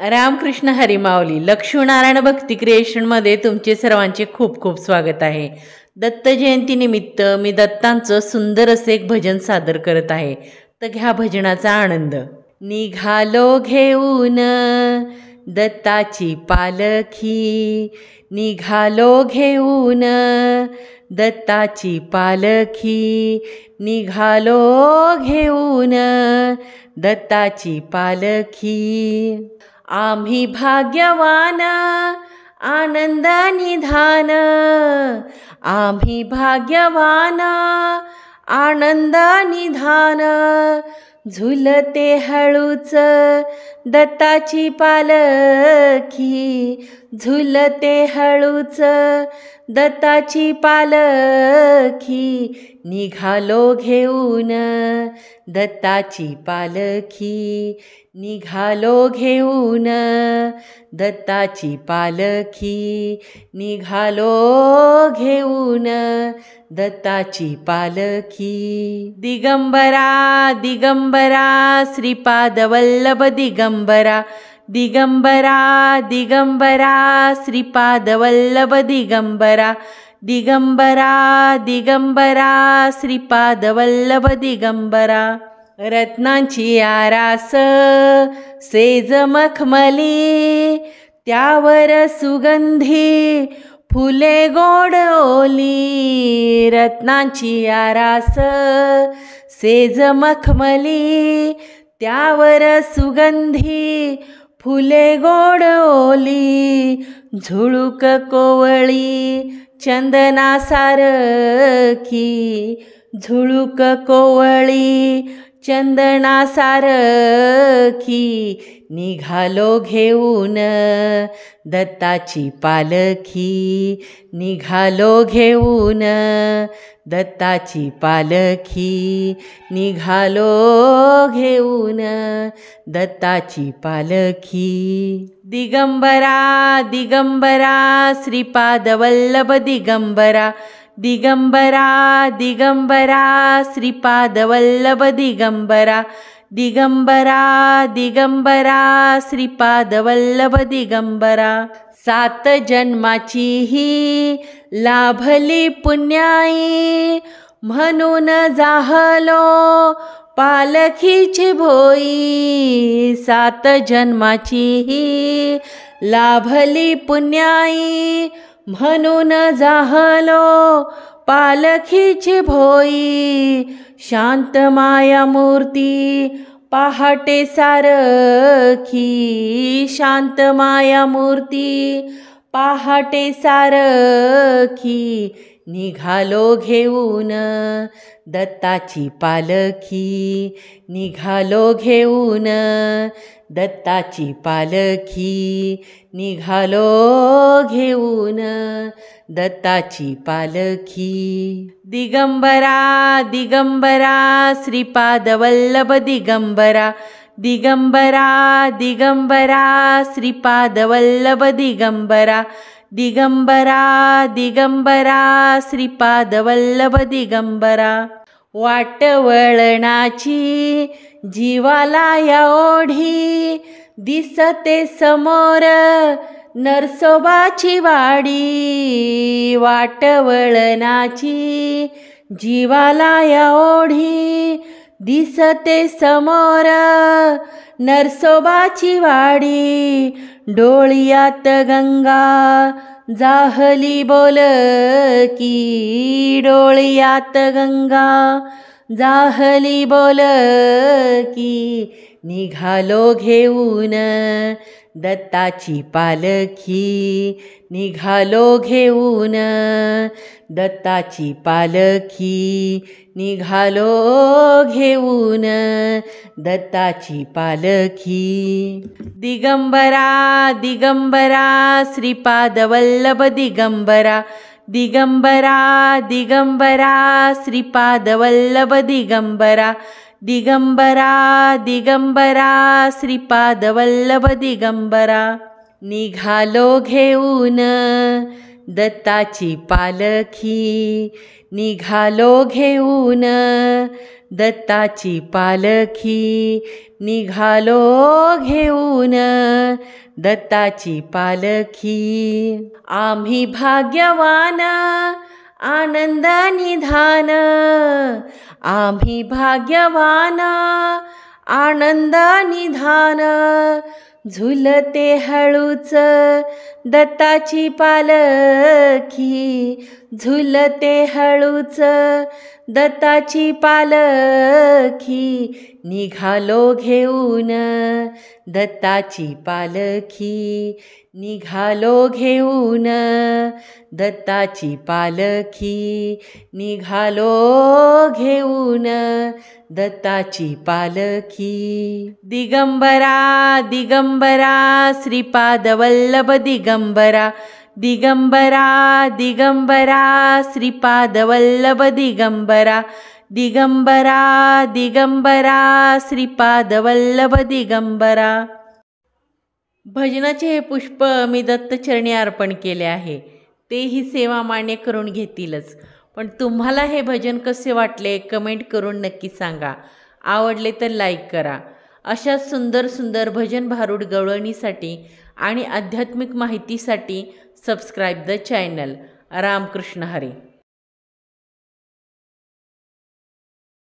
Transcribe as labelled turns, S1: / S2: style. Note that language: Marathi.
S1: रामकृष्ण हरी माऊली. लक्ष्मीनारायण भक्ती क्रिएशनमध्ये तुमचे सर्वांचे खूप खूप स्वागत आहे. दत्त जयंतीनिमित्त मी दत्तांचं सुंदर असे एक भजन सादर करत आहे. तर घ्या भजनाचा आनंद. निघालो घेऊन दत्ताची पालखी, निघालो घेऊन दत्ताची पालखी, निघालो घेऊन दत्ताची पालखी. आम्ही भाग्यवान आनंद निधान, आम्ही भाग्यवान आनंद निधान. झुलते हळूच दत्ताची पालखी, झुलते हळूच दत्ताची पालखी. निघालो घेऊन दत्ताची पालखी, निघालो घेऊन दत्ताची पालखी, निघालो घेऊन दत्ताची पालखी. दिगंबरा दिगंबरा श्रीपाद वल्लभ दिगंबरा, दिगंबरा दिगंबरा श्रीपाद वल्लभ दिगंबरा, दिगंबरा दिगंबरा श्रीपाद वल्लभ दिगंबरा. रत्नांची आरास सेज मखमली, त्यावर सुगंधी फुले गोड ओली. रत्नांची आरास सेज मखमली, त्यावर सुगंधी फुले गोड ओली. झुळूक कोवळी चंदना सारखी, झुळूक कोवळी चंदना सारखी. निघालो घेऊन दत्ताची पालखी, निघालो घेऊन दत्ताची पालखी, निघालो घेऊन दत्ताची पालखी. दिगंबरा दिगंबरा श्रीपाद वल्लभ दिगंबरा, दिगंबरा दिगंबरा श्रीपाद वल्लभ दिगंबरा, दिगंबरा दिगंबरा श्रीपाद वल्लभ दिगंबरा. 7 जन्माची ही लाभली पुण्याई, म्हणून जाहलो पालखीची भोई. 7 जन्माची ही लाभली पुण्याई, म्हणून जाहलो पालखीची भोई. शांत माया मूर्ती पहाटे सारखी, शांत माया मूर्ती पहाटे सारखी. निघालो घेऊन दत्ताची पालखी, निघालो घेऊन दत्ताची पालखी, निघालो घेऊन दत्ताची पालखी. दिगंबरा दिगंबरा श्रीपाद वल्लभ दिगंबरा, दिगंबरा दिगंबरा श्रीपाद वल्लभ दिगंबरा, दिगंबरा दिगंबरा श्रीपाद वल्लभ दिगंबरा. वाटवळणाची जीवाला या ओढी, दिसते समोर नरसोबाची वाडी. वाटवळणाची जीवाला या ओढी, दिसते समोर नरसोबाची वाडी. डोळ्यात गंगा जाहली बोलकी, डोळ्यात गंगा जाहली बोलकी. निघालो घेऊन दत्ताची पालखी, निघालो घेऊन दत्ताची पालखी, निघालो घेऊन दत्ताची पालखी. दिगंबरा दिगंबरा श्रीपाद वल्लभ दिगंबरा, दिगंबरा दिगंबरा श्रीपाद वल्लभ दिगंबरा, दिगंबरा दिगंबरा श्रीपाद वल्लभ दिगंबरा. निघालो घेऊन दत्ताची पालखी निघालो घेऊन, दत्ताची पालखी निघालो घेऊन, दत्ताची पालखी. आम्ही भाग्यवान आनंद निधान, आम्ही भाग्यवान आनंद निधान, झुलते हळूच दत्ताची पालखी, झुलते हळूच दत्ताची पालखी, निघालो घेऊन दत्ताची पालखी, निघालो घेऊन दत्ताची पालखी, निघालो घेऊन दत्ताची पालखी. दिगंबरा दिगंबरा श्रीपाद वल्लभ दिगंबरा, दिगंबरा दिगंबरा श्रीपाद वल्लभ दिगंबरा, दिगंबरा दिगंबरा श्रीपाद वल्लभ दिगंबरा. भजनाचे हे पुष्प मी दत्तचरणी अर्पण केले आहे. तेही सेवा मान्य करून घेतीलच. पण तुम्हाला हे भजन कसे वाटले कमेंट करून नक्की सांगा. आवडले तर लाईक करा. अशा सुंदर सुंदर भजन भारूड गवळणीसाठी आणि आध्यात्मिक माहितीसाठी subscribe the channel. Ramkrishna Hari.